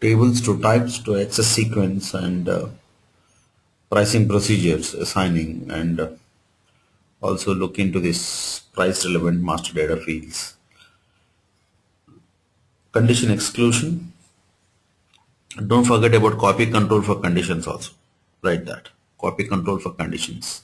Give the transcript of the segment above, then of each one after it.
tables to types to access sequence and pricing procedures, assigning, and also look into this price relevant master data fields. Condition exclusion. Don't forget about copy control for conditions also. Write that. Copy control for conditions.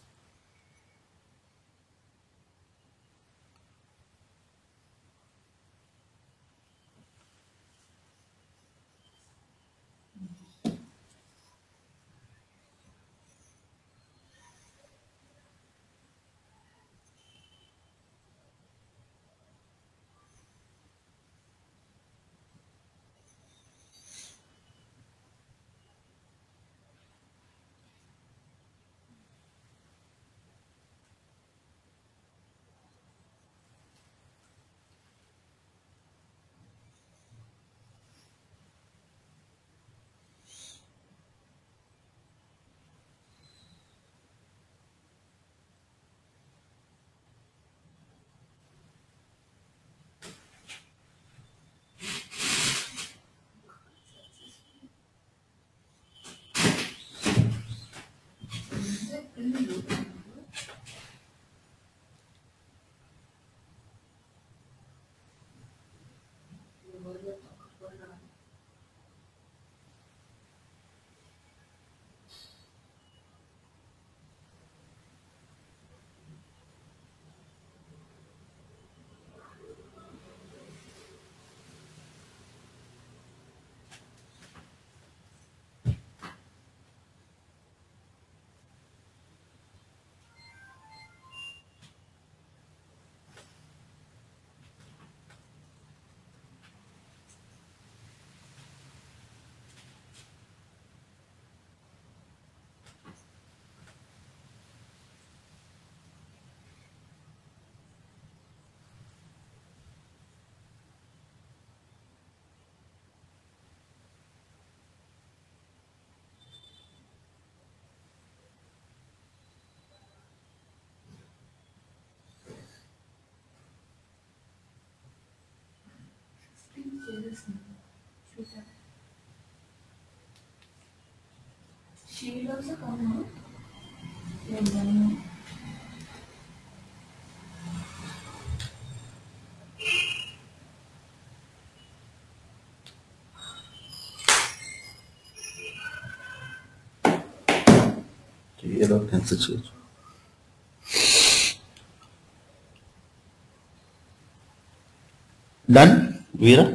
She will also come out. Error cancel చేయొచ్చు. Done, Veera?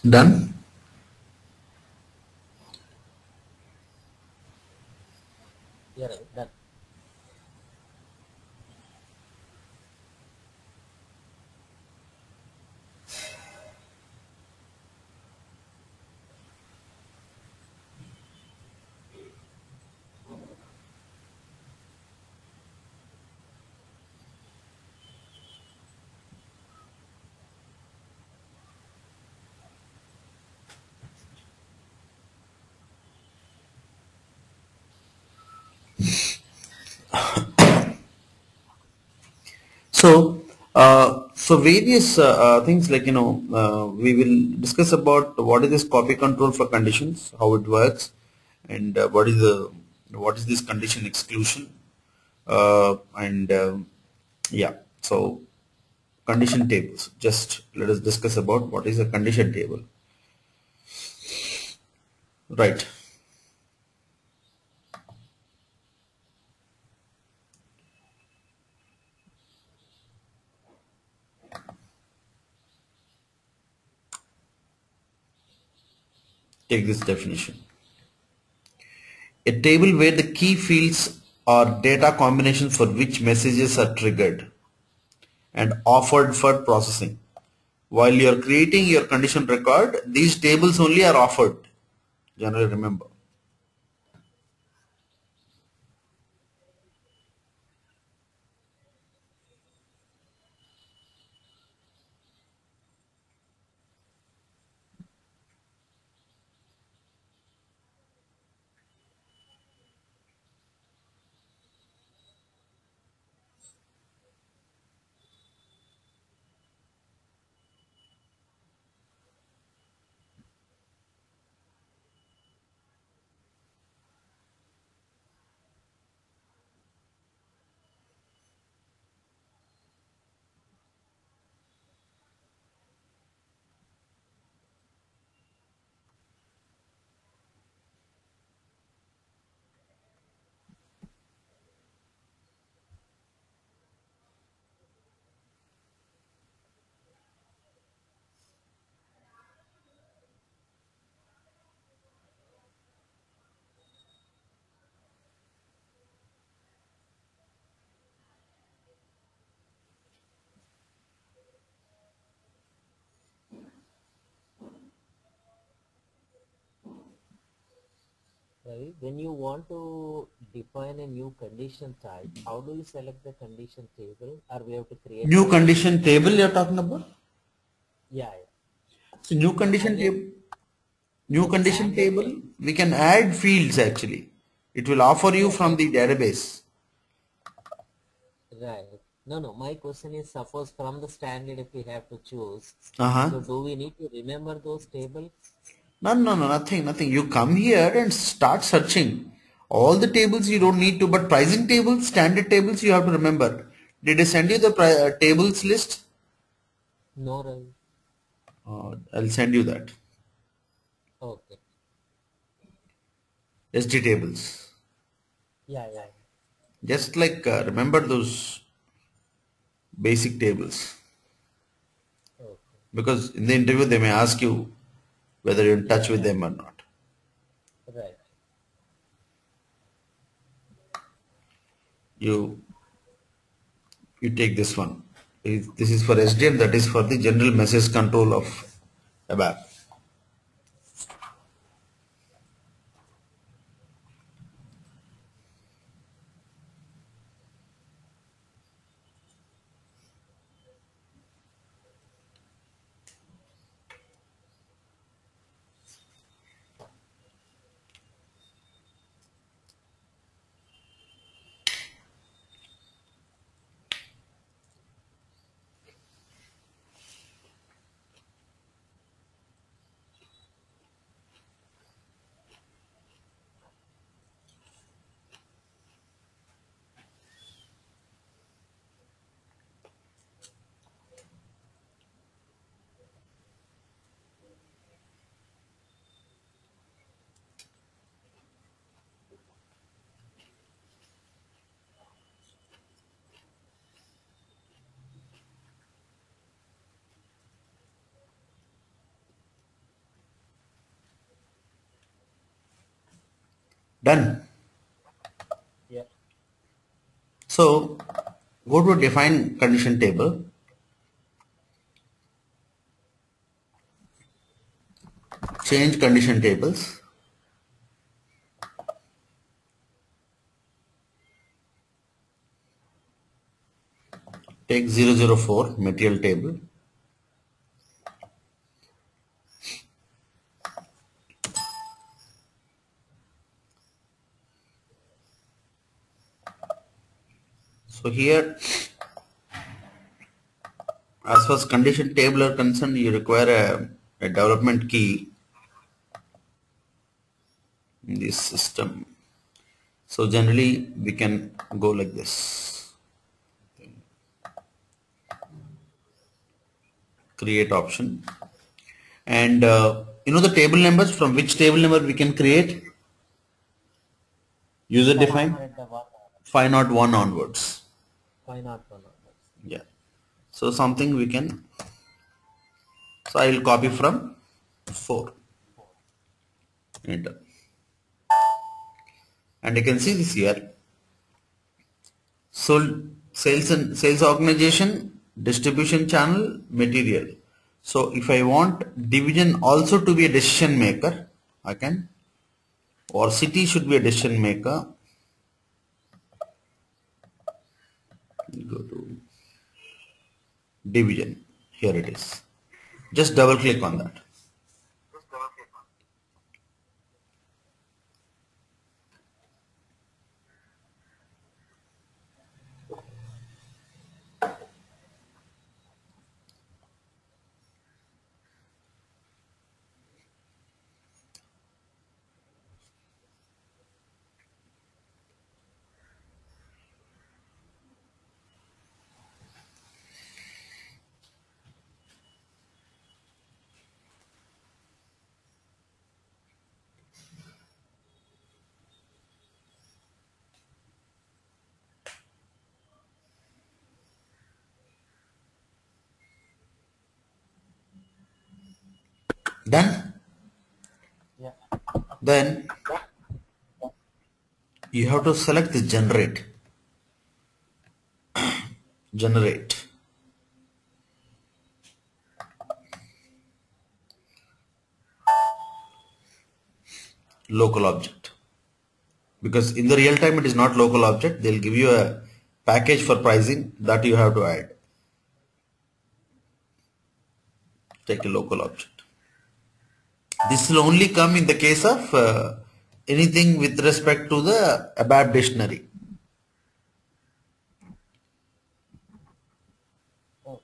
Done? Yeah, right, done. So various things like we will discuss about what is this copy control for conditions, how it works, and what is this condition exclusion, and yeah. So condition tables. Just let us discuss about what is a condition table. Right. Take this definition. A table where the key fields are data combinations for which messages are triggered and offered for processing. While you are creating your condition record, these tables only are offered. Generally remember. Ravi, when you want to define a new condition type, how do you select the condition table, or we have to create New the condition table you're talking about? yeah, yeah. So new I condition mean table, new the condition standard table, we can add fields actually. It will offer you yeah from the database. right. No, no. My question is, suppose from the standard, if we have to choose, Uh-huh. so do we need to remember those tables? No, no, no, nothing, nothing. You come here and start searching. All the tables you don't need to, but pricing tables, standard tables, you have to remember. Did I send you the tables list? No, Ravi. I'll send you that. Okay. SD tables. Yeah, yeah. Just like remember those basic tables. Okay. Because in the interview they may ask you whether you're in touch Yeah, with yeah. them or not. Right. You you take this one. This is for SDM, that is for the general message control of ABAP. Done. Yeah. So go to define condition table, change condition tables, take 004 material table, So here, as far as condition table are concerned, you require a development key in this system. So generally we can go like this. Create option. And you know the table numbers, from which table number we can create? User defined 501, 501 onwards. 501 onwards. Yeah. So something we can, so I will copy from 4. Enter. And you can see this here. Sold, sales and sales organization, distribution channel, material. So if I want division also to be a decision maker, I can, or city should be a decision maker. Go to division. Here it is. Just double click on that. Done. Yeah. Then you have to select the generate. Generate. Local object. Because in the real time it is not local object. They'll give you a package for pricing that you have to add. Take a local object. This will only come in the case of anything with respect to the ABAP dictionary. Oh,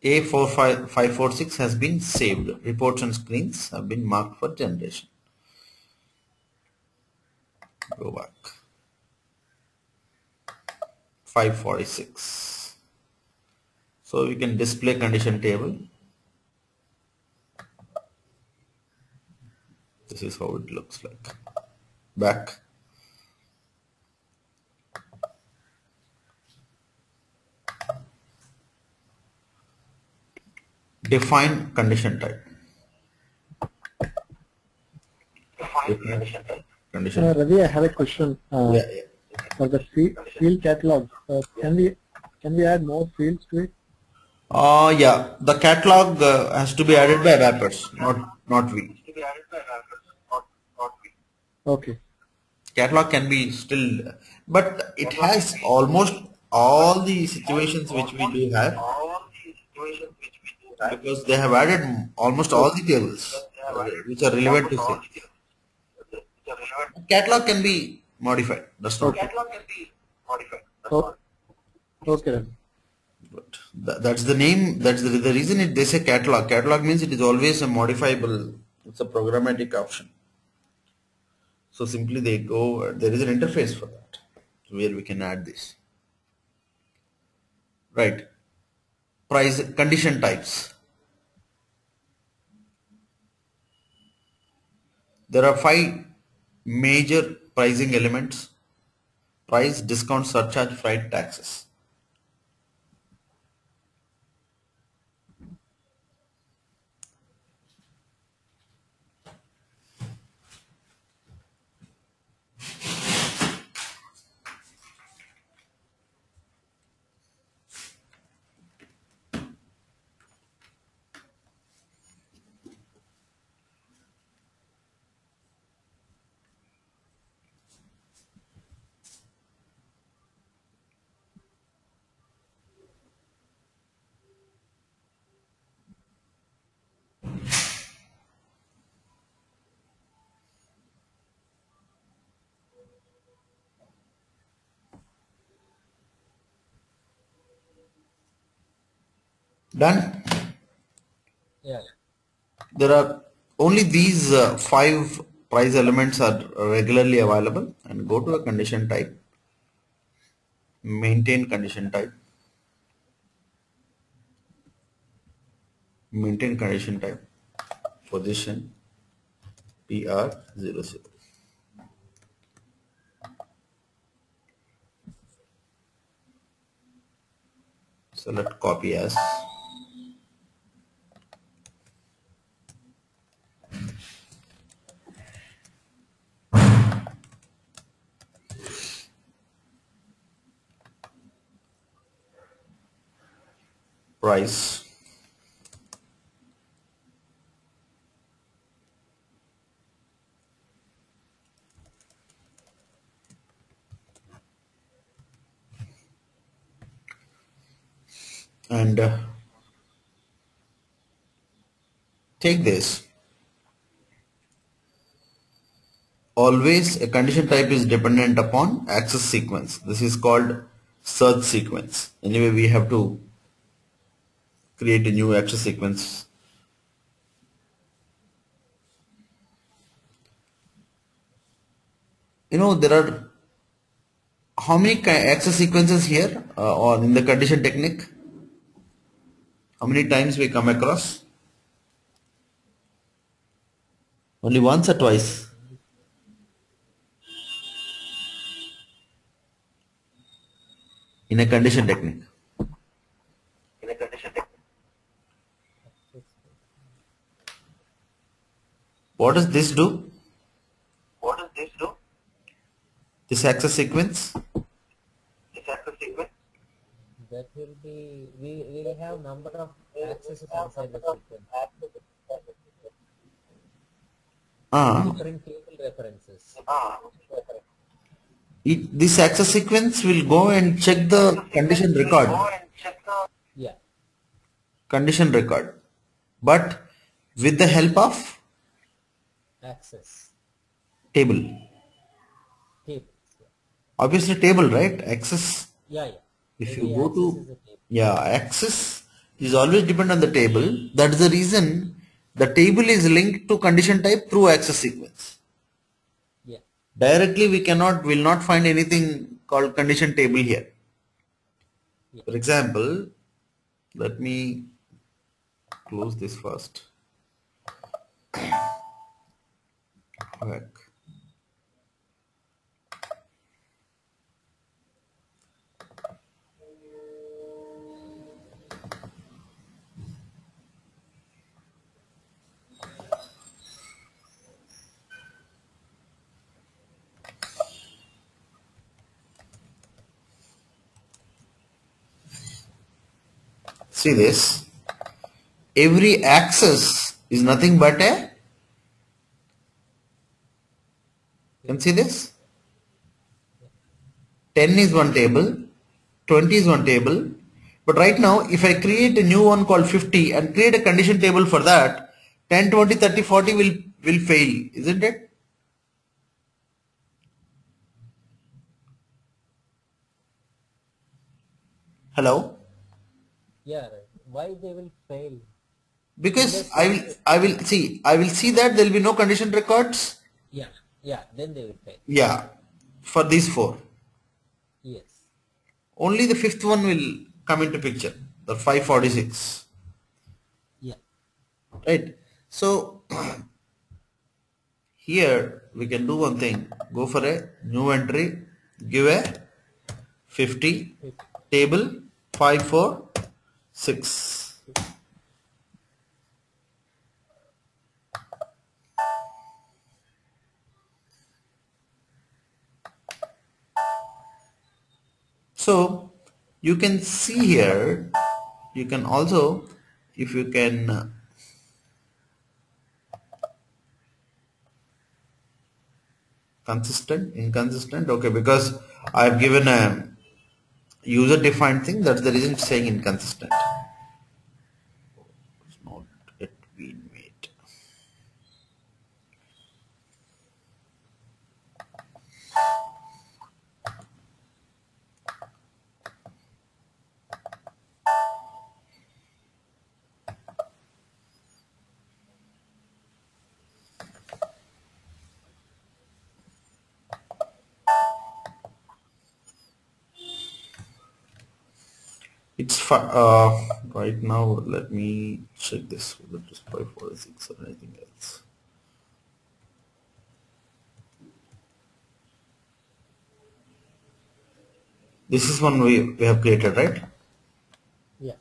A45546 has been saved. Reports and screens have been marked for generation. Go back. 546. So we can display condition table. This is how it looks like. Back. Define condition type. Define condition type. Ravi, I have a question. Yeah, yeah. For the field catalog, can we add more fields to it? Yeah. The catalog has to be added by wrappers, not we. Okay. Catalog can be still, but it has almost all the situations which we do have, because they have added almost all the tables which are relevant to sales. Catalog can be modified. That's not. Okay. Oh, okay then. But that's the name. That's the reason they say catalog. Catalog means it is always a modifiable. It's a programmatic option. So simply they go. There is an interface for that, where we can add this. Right. Price condition types. There are 5 major pricing elements: price, discount, surcharge, freight, taxes. Done. Yeah. There are only these five price elements are regularly available, and go to a condition type, maintain condition type, maintain condition type, position PR00. Select copy as, price, and take this. Always a condition type is dependent upon access sequence. This is called search sequence. Anyway, we have to create a new access sequence. You know, there are how many access sequences here or in the condition technique? How many times we come across? Only once or twice in a condition technique. What does this do? This access sequence? That will be, we will have number of accesses inside the sequence. Different table references. This access sequence will go and check the condition record. Yeah. Condition record. But with the help of Access. table. Tables. Yeah. Obviously table, right? Access. Yeah. If you Every go access to, is a table. yeah, access is always depend on the table. That is the reason the table is linked to condition type through access sequence. Yeah. Directly we will not find anything called condition table here. Yeah. For example, let me close this first. Back. See this. Every axis is nothing but a, can see this? 10 is one table, 20 is one table. But right now, if I create a new one called 50 and create a condition table for that, 10, 20, 30, 40 will fail, isn't it? Hello? Yeah, right. Why they will fail? Because Unless they, I will see that there will be no condition records. yeah, then they will fail. Yeah, for these four. Yes. Only the fifth one will come into picture, the 546. Yeah. Right? So here we can do one thing. Go for a new entry, give a 50, table 546. So you can see here, you can also, if you can consistent, inconsistent, okay, because I've given a user defined thing, that's the reason it's saying inconsistent. It's not yet been made. right now. Let me check this. Whether it is 546 or anything else. This is one we have created, right? Yeah.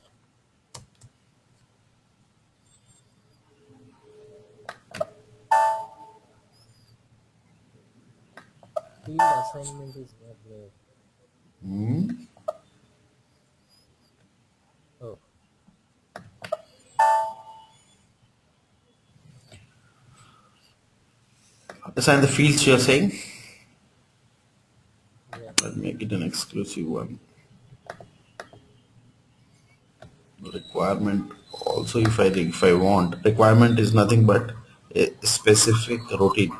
Field assignment is not there. Hmm. Oh, Assign the fields you are saying. yeah. Let's make it an exclusive one. Requirement also, if I want, requirement is nothing but a specific routine.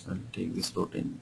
I'll take this routine.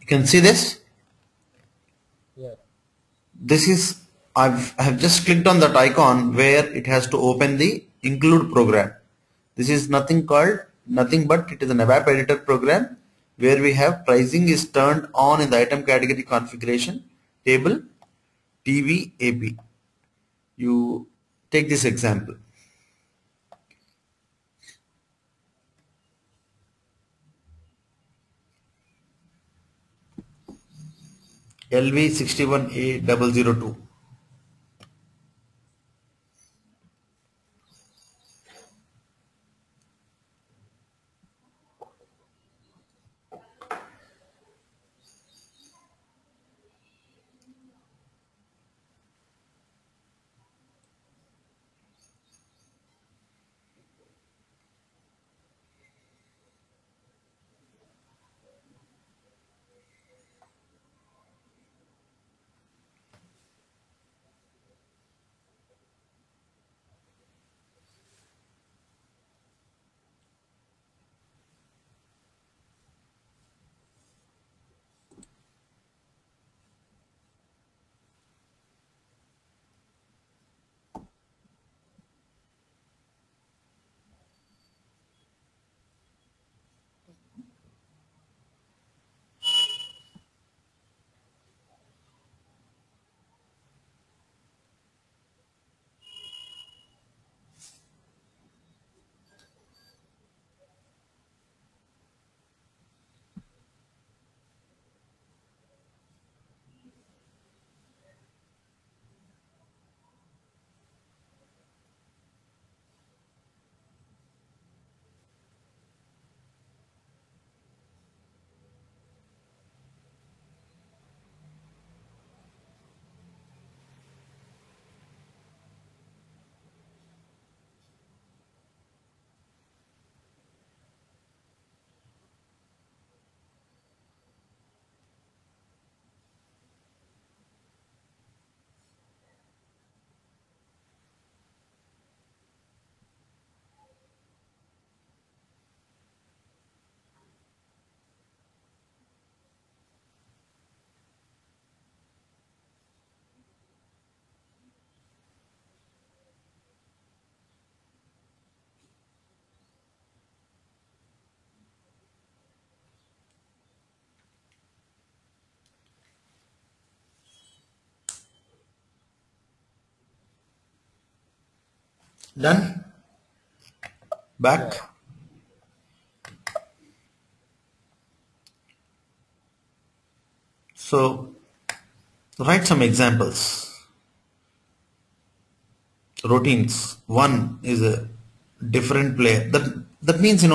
You can see this. Yeah. This is I have just clicked on that icon where it has to open the include program. This is nothing but it is an ABAP editor program where we have pricing is turned on in the item category configuration table TV AP. You take this example. LV61A002. Done? Back. Yeah. So write some examples. Routines. One is a different player. That means,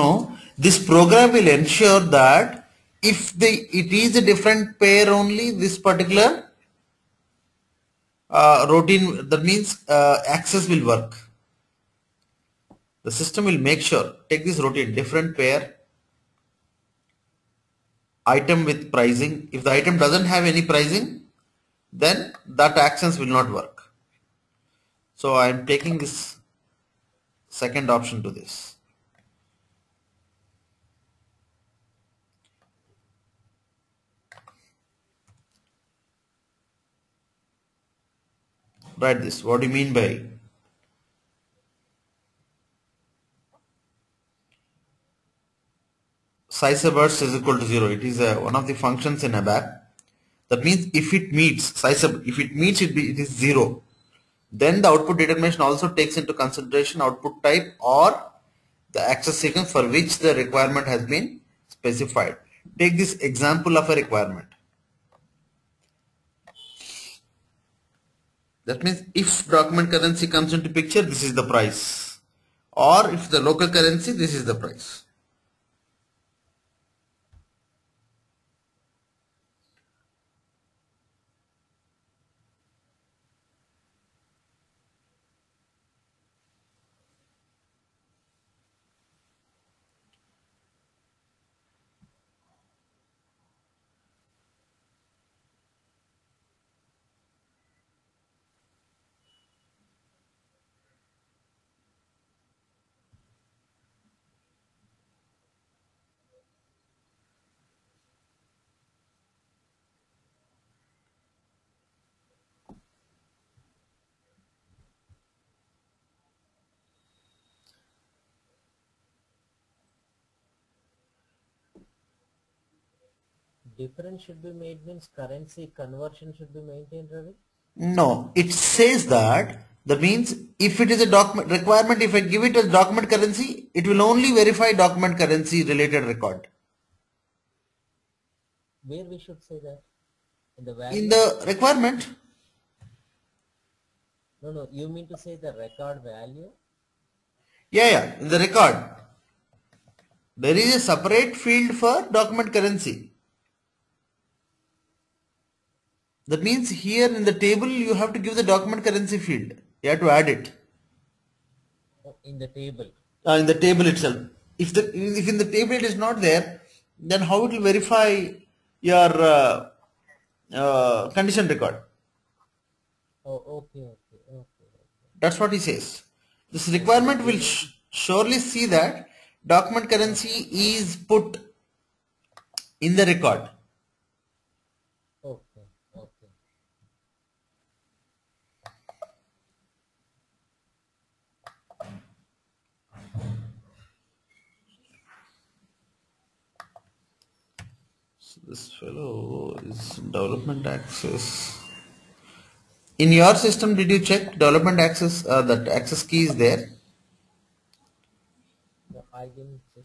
this program will ensure that if it is a different pair only, this particular routine, that means access will work. The system will make sure, take this routine, different pair, item with pricing. If the item doesn't have any pricing, then that actions will not work. So I am taking this second option to this. Write this. What do you mean by size of burst is equal to 0? It is one of the functions in ABAP. That means if it meets if it meets it is 0. Then the output determination also takes into consideration output type or the access sequence for which the requirement has been specified. Take this example of a requirement. That means if document currency comes into picture, this is the price. Or if the local currency, this is the price. Difference should be made means currency conversion should be maintained, Ravi? No, it says that means if it is a document requirement, if I give it as document currency, it will only verify document currency related record. Where we should say that? In the In value? the requirement. No, you mean to say the record value? Yeah, in the record. There is a separate field for document currency. That means here in the table you have to give the document currency field. You have to add it. Oh, in the table. In the table itself. If in the table it is not there, then how it will verify your condition record? Oh, okay. That's what he says. This requirement will surely see that document currency is put in the record. Okay. So this fellow is development access. In your system, did you check development access? That access key is there. No, I didn't check.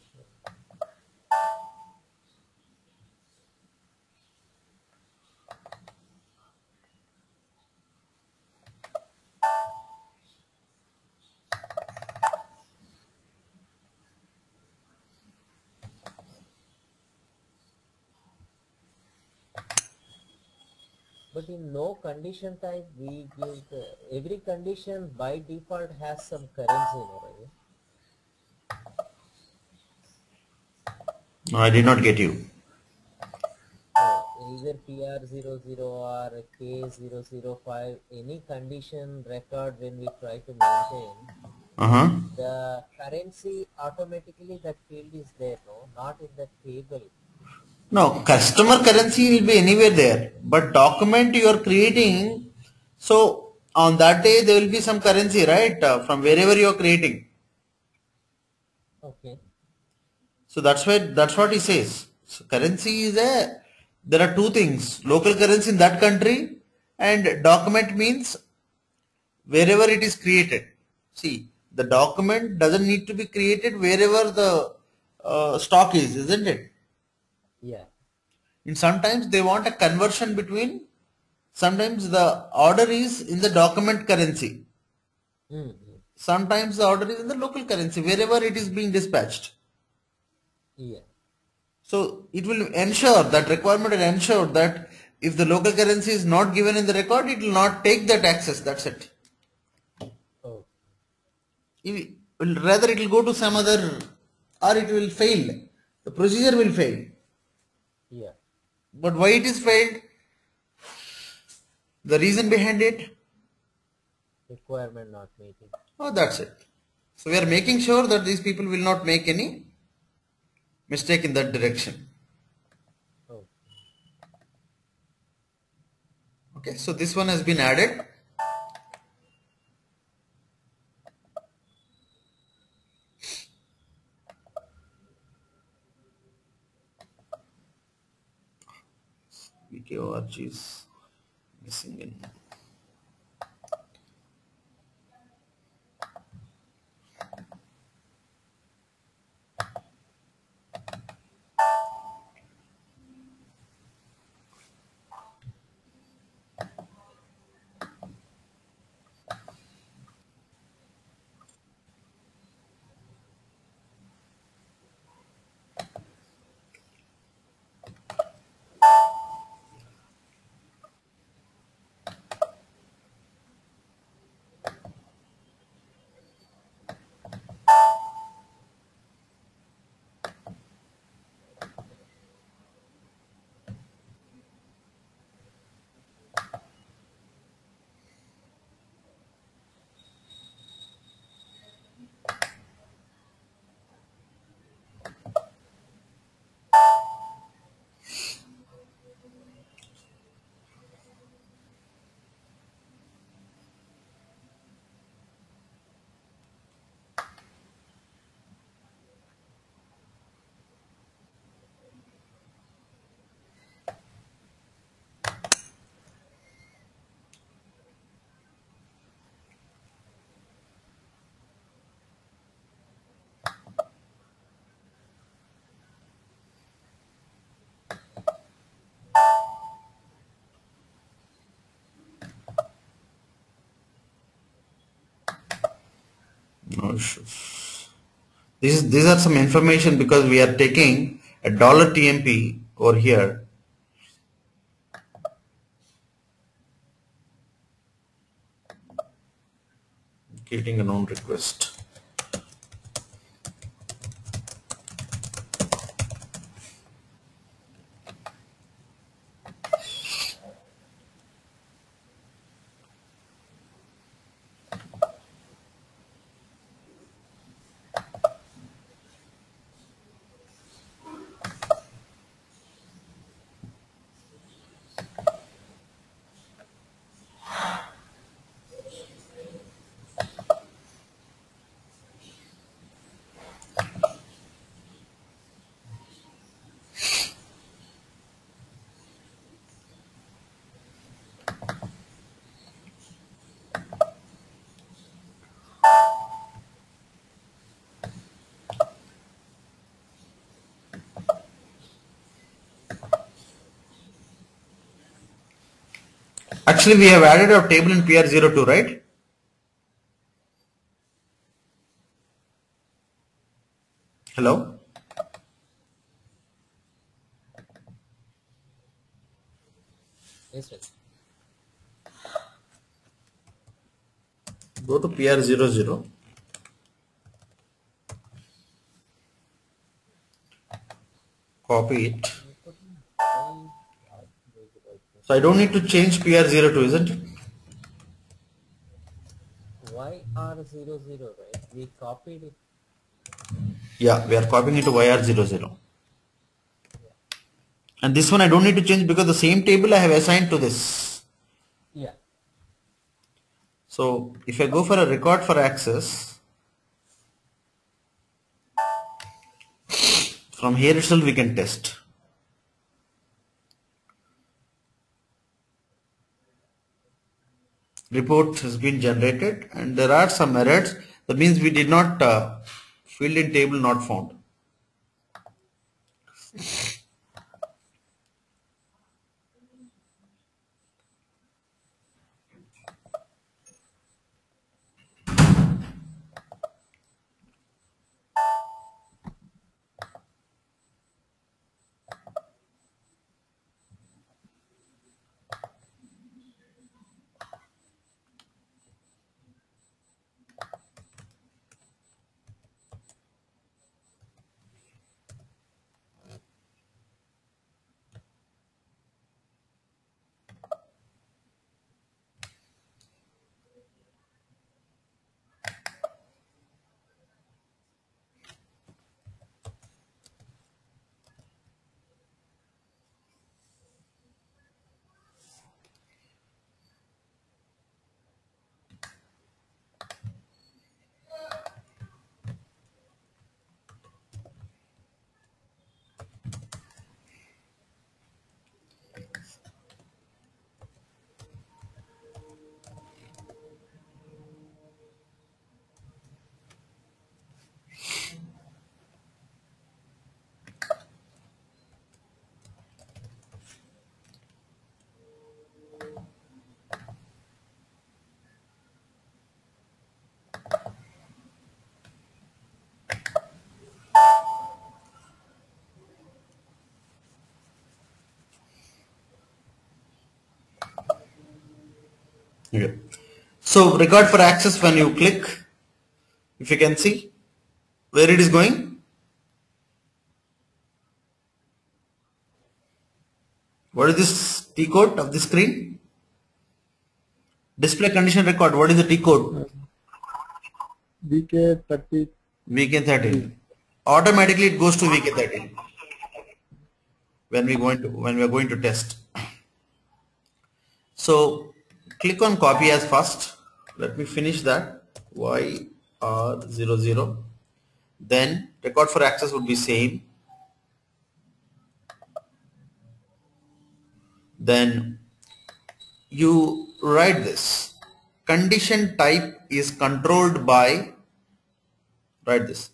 But in no condition type, we give every condition by default has some currency, right? No, I did not get you. Either PR00 or K005, any condition record when we try to maintain, the currency automatically that field is there, no, not in the table. No, customer currency will be anywhere there, but document you are creating, so on that day there will be some currency, right, from wherever you are creating. Okay. So that's what he says. So currency is there are two things, local currency in that country and document means wherever it is created. See, the document doesn't need to be created wherever the stock is, isn't it? Yeah. And sometimes they want a conversion between, sometimes the order is in the document currency. Mm-hmm. Sometimes the order is in the local currency, wherever it is being dispatched. Yeah. So it will ensure, that requirement will ensure that if the local currency is not given in the record, it will not take that access. That's it. Oh. Rather it will go to some other, or it will fail. The procedure will fail. Yeah. But why it is failed? The reason behind it? Requirement not meeting. Oh, that's it. So we are making sure that these people will not make any mistake in that direction. Oh. Okay, so this one has been added. VKORG is missing in. No issues. These are some information because we are taking a dollar TMP over here. Creating a known request. Actually, we have added a table in PR02, right? Hello? Yes, sir. Go to PR00. Copy it. So I don't need to change PR02, isn't it? YR00, right? We copied it. Yeah, we are copying it to YR00. Yeah. And this one I don't need to change because the same table I have assigned to this. Yeah. So if I go for a record for access, from here itself we can test. Report has been generated and there are some errors. That means we did not field in table not found. Okay. So record for access, when you click, if you can see where it is going, what is this T code of the screen? Display condition record. What is the T code? VK30. VK13. Automatically it goes to VK13 when we are going to test. So click on copy as first. Let me finish that. YR00. Then record for access would be same. Then you write this. Condition type is controlled by, write this.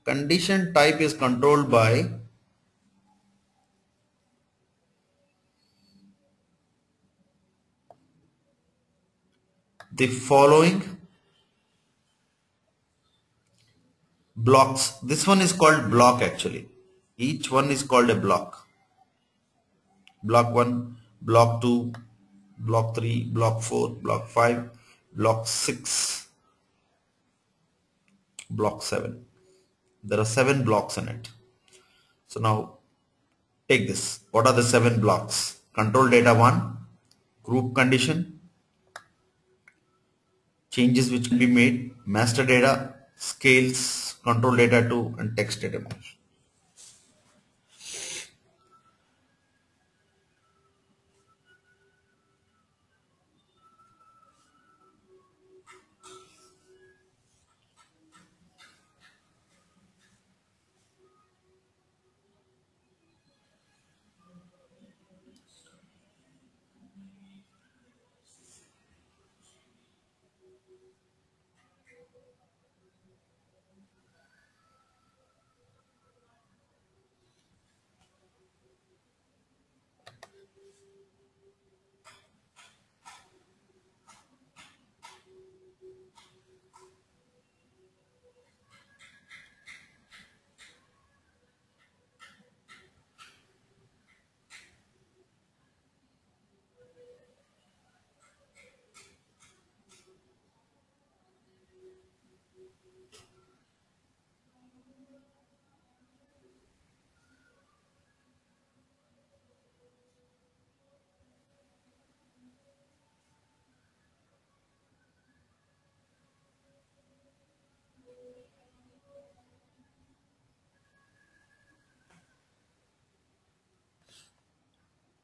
Condition type is controlled by the following blocks. This one is called block actually. Each one is called a block. Block 1, block 2, block 3, block 4, block 5, block 6, block 7. There are 7 blocks in it. So now take this. What are the 7 blocks? Control data 1, group condition, changes which can be made, master data, scales, control data 2, and text data management.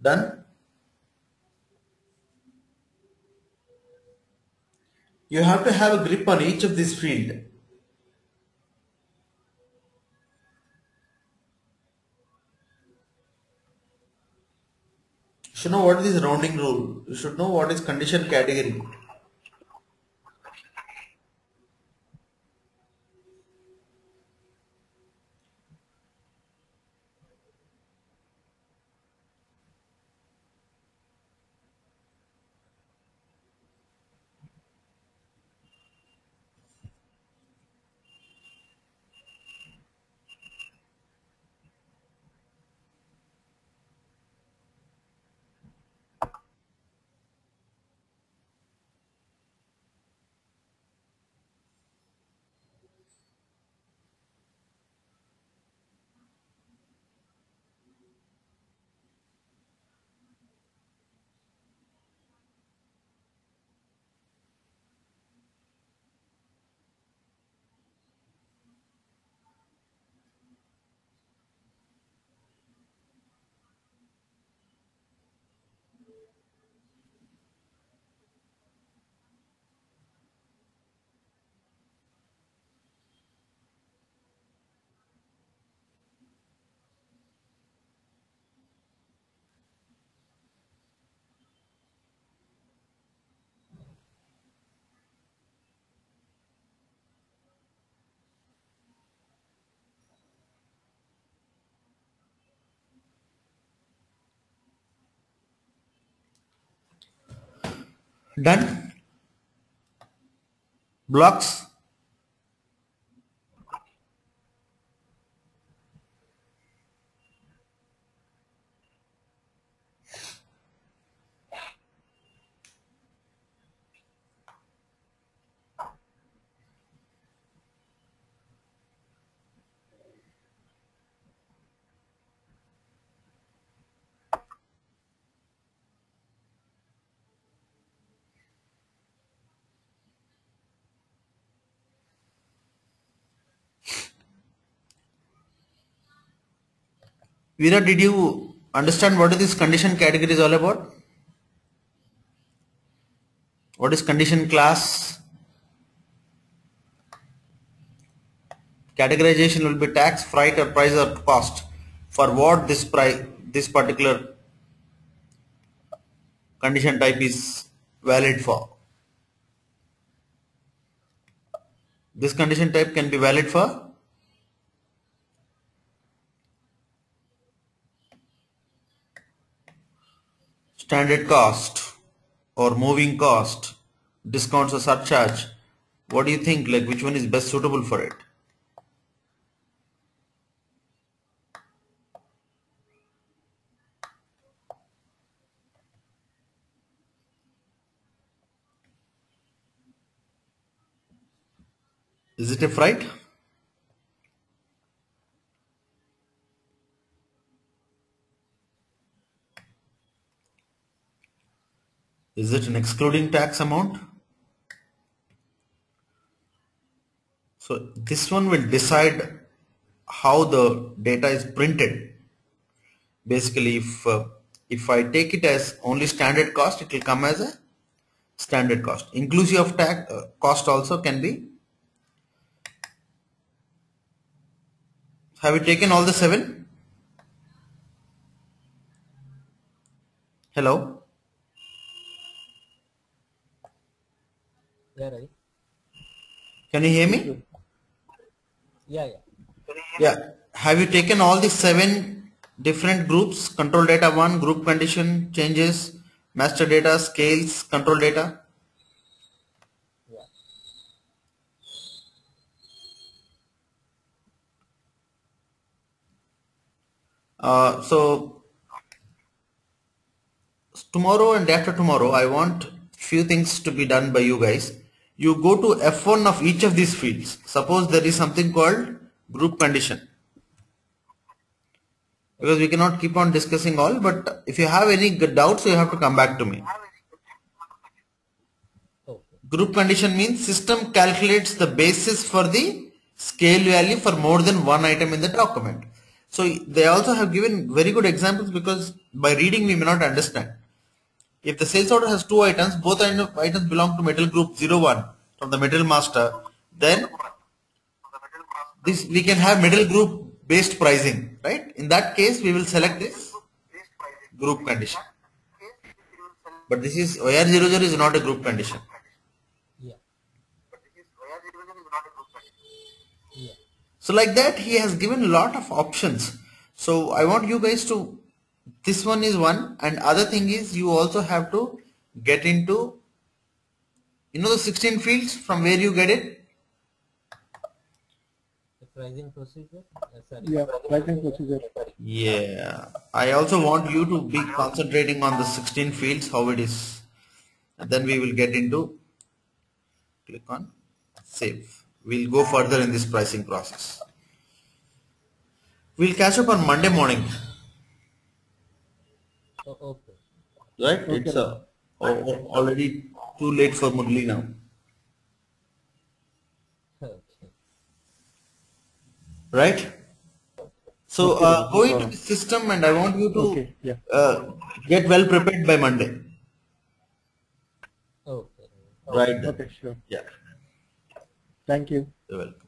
Done? You have to have a grip on each of these fields. You should know what is rounding rule. You should know what is condition category. Done. Blocks. Veera, did you understand what is this condition category is all about? What is condition class? Categorization will be tax, freight, or price or cost. For what this price, this particular condition type is valid for. This condition type can be valid for standard cost or moving cost, discounts or surcharge. What do you think? Like which one is best suitable for it? Is it a freight? Is it an excluding tax amount? So this one will decide how the data is printed. Basically, if I take it as only standard cost, it will come as a standard cost. Inclusive of tax cost also can be. Have you taken all the 7? Hello? Yeah, right. Can you hear me? Yeah. Yeah. Have you taken all the 7 different groups? Control data 1, group condition, changes, master data, scales, control data? Yeah. So tomorrow and after tomorrow, I want few things to be done by you guys. You go to F1 of each of these fields. Suppose there is something called group condition. Because we cannot keep on discussing all, but if you have any doubts, you have to come back to me. Okay. Group condition means system calculates the basis for the scale value for more than one item in the document. So they also have given very good examples because by reading we may not understand. If the sales order has 2 items, both items belong to metal group 01 from the metal master, then this we can have middle group based pricing, right? In that case, we will select this group condition. But this is OR00 is not a group condition. Yeah. Yeah. So like that, he has given a lot of options. So I want you guys to, this one is one, and other thing is you also have to get into, you know, the 16 fields from where you get it. The pricing procedure. Sorry. Yeah, pricing procedure. Yeah, I also want you to be concentrating on the 16 fields, how it is. And then we will get into, click on save. We'll go further in this pricing process. We'll catch up on Monday morning, Oh, okay. right? Okay. It's already too late for Murli now, Okay. right? So Okay, then. go into the system and I want you to Okay, yeah. get well prepared by Monday. Okay. Right then. Okay, sure. Yeah, Thank you. you're welcome.